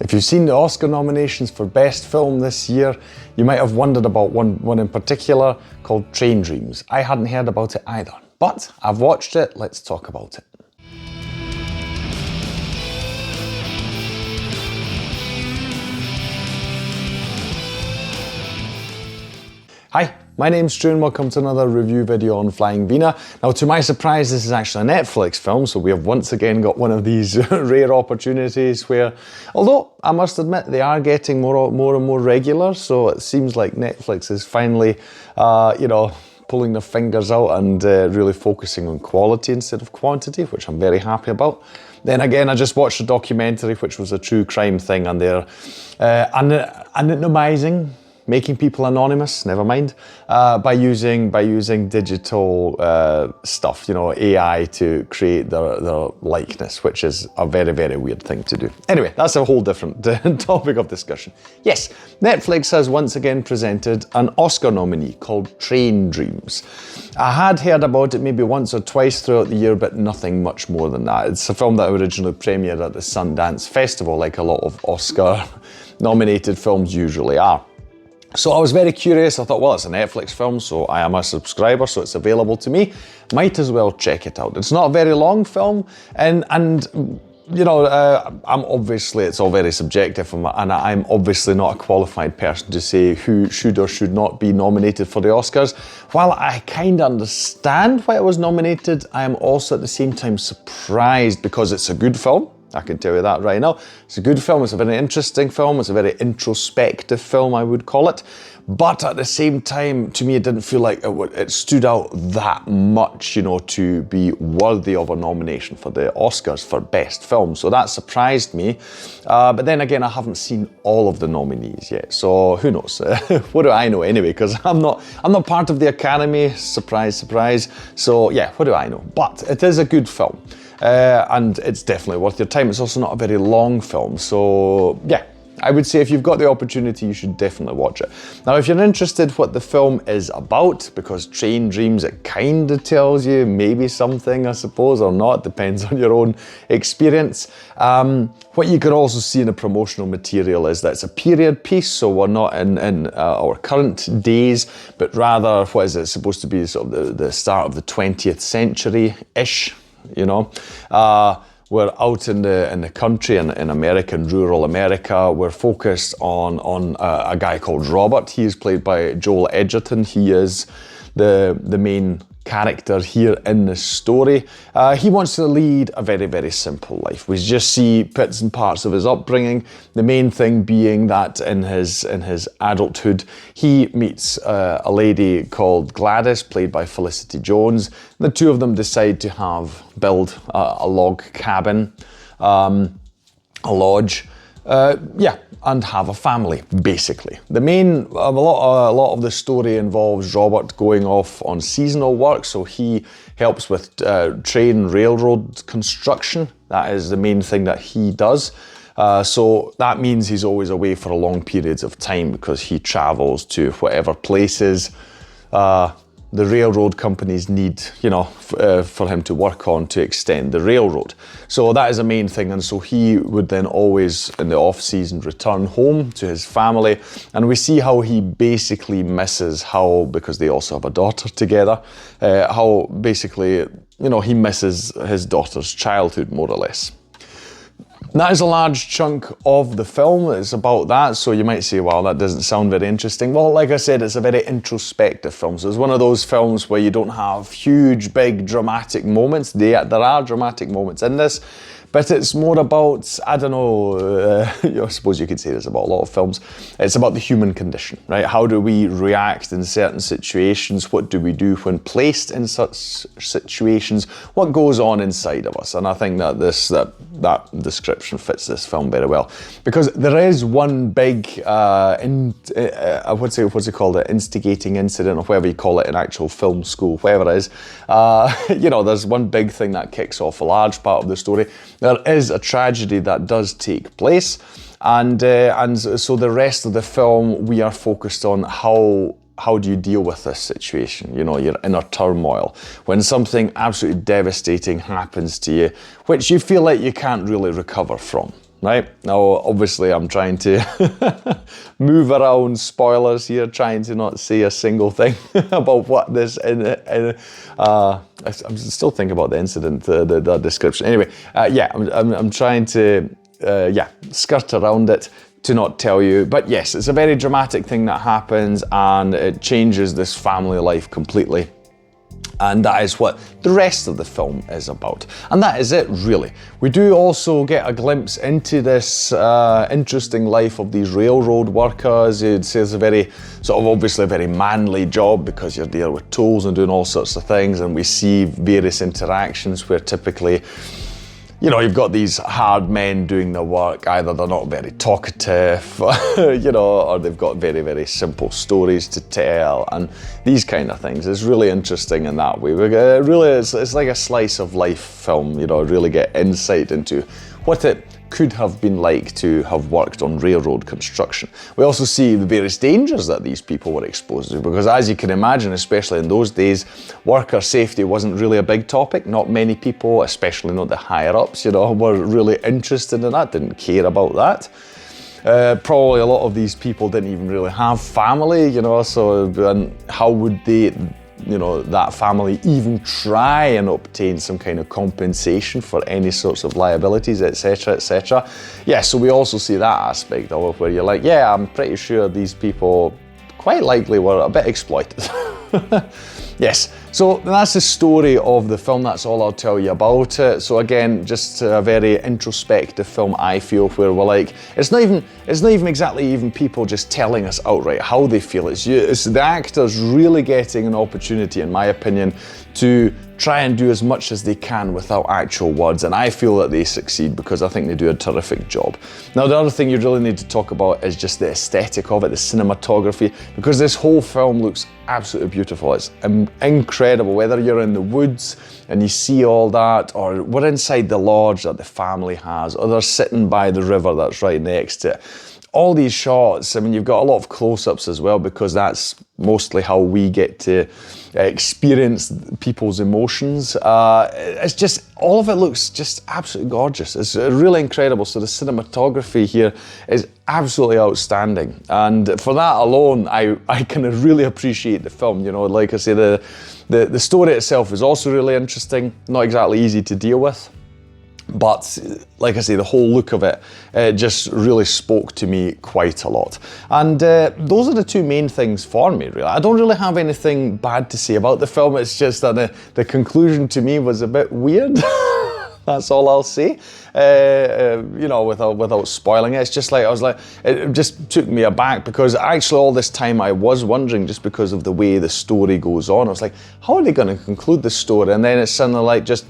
If you've seen the Oscar nominations for Best Film this year, you might have wondered about one in particular called Train Dreams. I hadn't heard about it either, but I've watched it. Let's talk about it. Hi, my name's Stu and welcome to another review video on Flying Wiener. Now, to my surprise, this is actually a Netflix film, so we have once again got one of these rare opportunities where, although I must admit they are getting more and more regular, so it seems like Netflix is finally, pulling their fingers out and really focusing on quality instead of quantity, which I'm very happy about. Then again, I just watched a documentary which was a true crime thing, and they're anonymizing, making people anonymous, never mind, by using digital stuff, AI to create their likeness, which is a very, very weird thing to do. Anyway, that's a whole different topic of discussion. Yes, Netflix has once again presented an Oscar nominee called Train Dreams. I had heard about it maybe once or twice throughout the year, but nothing much more than that. It's a film that originally premiered at the Sundance Festival, like a lot of Oscar-nominated films usually are. So I was very curious. I thought, well, it's a Netflix film, so I am a subscriber, so it's available to me. Might as well check it out. It's not a very long film, and I'm obviously, it's all very subjective, and I'm obviously not a qualified person to say who should or should not be nominated for the Oscars. While I kind of understand why it was nominated, I am also at the same time surprised because it's a good film. I can tell you that right now. It's a good film, it's a very interesting film, it's a very introspective film, I would call it. But at the same time, to me, it didn't feel like it stood out that much, to be worthy of a nomination for the Oscars for Best Film. So that surprised me. But then again, I haven't seen all of the nominees yet. So who knows? What do I know anyway? Because I'm not part of the Academy. Surprise, surprise. So yeah, what do I know? But it is a good film. And it's definitely worth your time. It's also not a very long film, so yeah, I would say if you've got the opportunity, you should definitely watch it. Now, if you're interested what the film is about, because Train Dreams, it kind of tells you maybe something, I suppose, or not, depends on your own experience. What you can also see in the promotional material is that it's a period piece, so we're not in our current days, but rather, what is it, it's supposed to be sort of the start of the 20th century-ish. We're out in the country in American, rural America. We're focused on a guy called Robert. He is played by Joel Edgerton. He is the main character here in this story. He wants to lead a very, very simple life. We just see bits and parts of his upbringing. The main thing being that in his adulthood, he meets a lady called Gladys, played by Felicity Jones. The two of them decide to build a log cabin, a lodge. And have a family, basically. A lot of the story involves Robert going off on seasonal work, so he helps with railroad construction. That is the main thing that he does. So that means he's always away for long periods of time because he travels to whatever places the railroad companies need, for him to work on to extend the railroad. So that is a main thing, and so he would then always, in the off-season, return home to his family, and we see how he basically misses because they also have a daughter together, how basically, he misses his daughter's childhood, more or less. That is a large chunk of the film. It's about that, so you might say, well, that doesn't sound very interesting. Well, like I said, it's a very introspective film, so it's one of those films where you don't have huge, big, dramatic moments. There are dramatic moments in this, but it's more about, I don't know, I suppose you could say this about a lot of films. It's about the human condition, right? How do we react in certain situations? What do we do when placed in such situations? What goes on inside of us? And I think that that description fits this film very well, because there is one big, what's it called, an instigating incident, or whatever you call it in actual film school, whatever it is. There's one big thing that kicks off a large part of the story. There is a tragedy that does take place, and so the rest of the film we are focused on how do you deal with this situation? Your inner turmoil when something absolutely devastating happens to you, which you feel like you can't really recover from. right? Now, obviously, I'm trying to move around spoilers here, trying to not say a single thing about what this. I'm still thinking about the incident, the description. Anyway, yeah, I'm trying to skirt around it to not tell you. But yes, it's a very dramatic thing that happens, and it changes this family life completely. And that is what the rest of the film is about. And that is it, really. We do also get a glimpse into this interesting life of these railroad workers. You'd say it's a very, sort of obviously a very manly job because you're dealing with tools and doing all sorts of things. And we see various interactions where typically, you know, you've got these hard men doing the work. Either they're not very talkative, you know, or they've got very, very simple stories to tell, and these kind of things. It's really interesting in that way. Really, it's like a slice of life film, you know, really get insight into what it could have been like to have worked on railroad construction. We also see the various dangers that these people were exposed to, because as you can imagine, especially in those days, worker safety wasn't really a big topic. Not many people, especially not the higher ups, you know, were really interested in that, didn't care about that. Probably a lot of these people didn't even really have family, you know, so and how would they, you know, that family even try and obtain some kind of compensation for any sorts of liabilities, etc., etc. Yeah, so we also see that aspect of it where you're like, yeah, I'm pretty sure these people quite likely were a bit exploited. Yes, so that's the story of the film. That's all I'll tell you about it. So again, just a very introspective film, I feel, where we're like, it's not even exactly even people just telling us outright how they feel. It's the actors really getting an opportunity, in my opinion, to try and do as much as they can without actual words, and I feel that they succeed because I think they do a terrific job. Now, the other thing you really need to talk about is just the aesthetic of it, the cinematography, because this whole film looks absolutely beautiful. It's incredible, whether you're in the woods and you see all that, or we're inside the lodge that the family has, or they're sitting by the river that's right next to it. All these shots, I mean, you've got a lot of close-ups as well, because that's mostly how we get to experience people's emotions. It's just, all of it looks just absolutely gorgeous. It's really incredible. So the cinematography here is absolutely outstanding. And for that alone, I can really appreciate the film. You know, like I say, the story itself is also really interesting, not exactly easy to deal with. But like I say, the whole look of it just really spoke to me quite a lot. And those are the two main things for me, really. I don't really have anything bad to say about the film. It's just that the conclusion to me was a bit weird. That's all I'll say. You know, without spoiling it. It's just like, it just took me aback, because actually all this time I was wondering, just because of the way the story goes on, I was like, how are they going to conclude the story? And then it's suddenly like, just,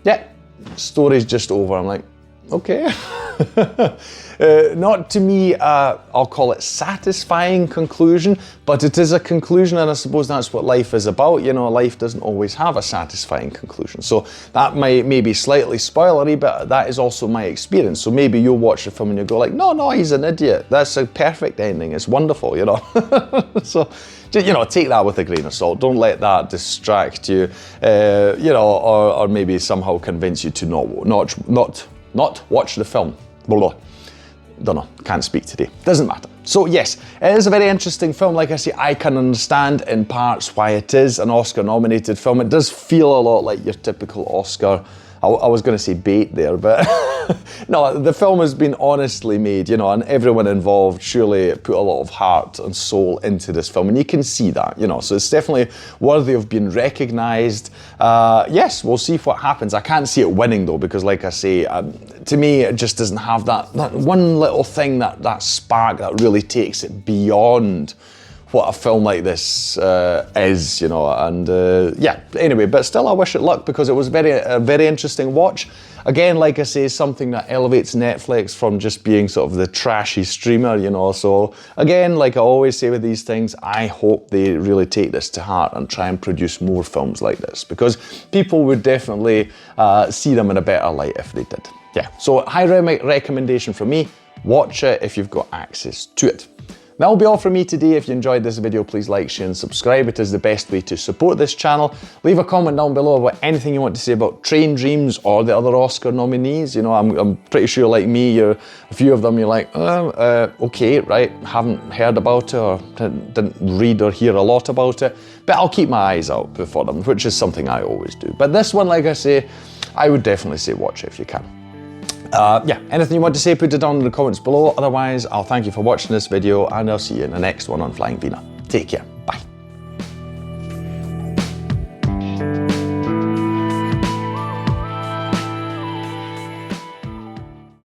yeah, story's just over. I'm like, okay. Not to me, I'll call it satisfying conclusion, but it is a conclusion, and I suppose that's what life is about. You know, life doesn't always have a satisfying conclusion. So that may be slightly spoilery, but that is also my experience. So maybe you'll watch the film and you'll go like, no, he's an idiot. That's a perfect ending. It's wonderful, you know. So, you know, take that with a grain of salt. Don't let that distract you, you know, or maybe somehow convince you to not watch the film. Blah, blah. Don't know, can't speak today. Doesn't matter. So yes, it is a very interesting film. Like I say, I can understand in parts why it is an Oscar-nominated film. It does feel a lot like your typical Oscar. I was going to say bait there, but no, the film has been honestly made, you know, and everyone involved surely put a lot of heart and soul into this film, and you can see that, you know, so it's definitely worthy of being recognised. Yes, we'll see what happens. I can't see it winning though, because like I say, to me, it just doesn't have that one little thing, that spark that really takes it beyond what a film like this is, you know, and yeah, anyway, but still I wish it luck, because it was a very interesting watch. Again, like I say, something that elevates Netflix from just being sort of the trashy streamer, you know, so again, like I always say with these things, I hope they really take this to heart and try and produce more films like this, because people would definitely see them in a better light if they did. Yeah, so high recommendation from me. Watch it if you've got access to it. That'll be all from me today. If you enjoyed this video, please like, share and subscribe. It is the best way to support this channel. Leave a comment down below about anything you want to say about Train Dreams or the other Oscar nominees. You know, I'm pretty sure like me, a few of them you're like, okay, right, haven't heard about it or didn't read or hear a lot about it. But I'll keep my eyes out before them, which is something I always do. But this one, like I say, I would definitely say watch it if you can. Yeah, anything you want to say, put it down in the comments below. Otherwise, I'll thank you for watching this video and I'll see you in the next one on Flying Wiener. Take care.